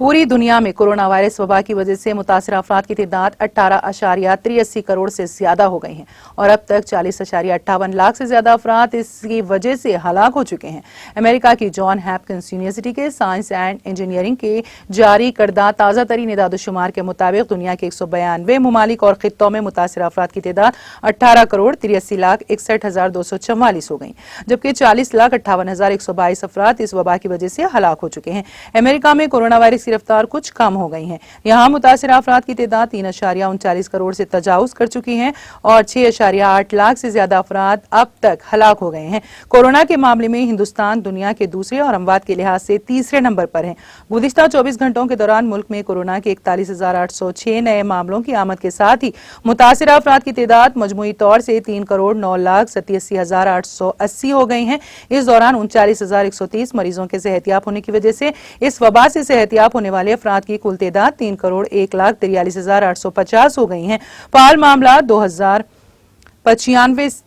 पूरी दुनिया में कोरोना वायरस वबा की वजह से मुतासर अफराद की तादाद 18.83 करोड़ से ज्यादा हो गई है और अब तक 40.58 लाख से ज्यादा अफराद इसकी वजह से हलाक हो चुके हैं। अमेरिका की जॉन हॉपकिंस यूनिवर्सिटी के साइंस एंड इंजीनियरिंग के जारी करदा ताज़ा तरीन इदाद-ओ-शुमार के मुताबिक दुनिया के 192 ममालिक और खित्तों में मुतासर अफराद की तादाद 18 करोड़ 83 लाख 61,244 हो गई, जबकि 40,58,122 अफराद इस वबा की वजह से हलाक हो चुके हैं। अमेरिका में कोरोना वायरस की रफ्तार कुछ कम हो गई है। यहाँ मुतासर अफराद की तादाद 3.39 करोड़ से तजावुज कर चुकी है और 6.8 लाख से ज्यादा अफराद अब तक हलाक हो गए हैं। कोरोना के मामले में हिंदुस्तान दुनिया के दूसरे और अमवात के लिहाज से तीसरे नंबर पर है। गुज़िश्ता 24 घंटों के दौरान मुल्क में कोरोना के 41,806 नए मामलों की आमद के साथ ही मुतासर अफराद की तादाद मजमूई तौर से 3 करोड़ 9 लाख 87,880 हो गई है। इस दौरान 39,130 मरीजों के सेहतियाब होने की वजह से इस वबा से सेहतियाब होने वाले अफराद की कुल तादाद 3 करोड़ 1 लाख 43,850 हो गई है। फाल मामला 2095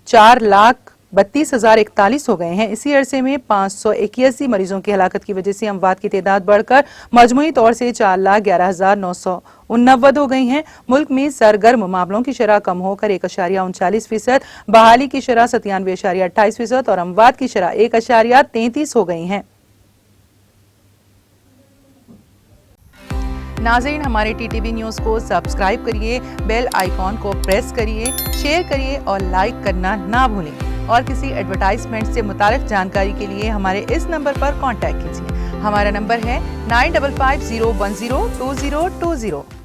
4 लाख 32,041 हो गए हैं। इसी अरसे में 581 मरीजों की हलाकत की वजह से अमवात की तादाद बढ़कर मजमूई तौर से 4,11,989 हो गई हैं। मुल्क में सरगर्म मामलों की शरह कम होकर 1.39%, बहाली की शरह 97.28% और अमवात की शरह 1.33 हो गई हैं। नाज़रीन, हमारे टीटीवी न्यूज़ को सब्सक्राइब करिए, बेल आइकॉन को प्रेस करिए, शेयर करिए और लाइक करना ना भूलें। और किसी एडवर्टाइजमेंट से मुताल्लिक़ जानकारी के लिए हमारे इस नंबर पर कांटेक्ट कीजिए। हमारा नंबर है 9550102020।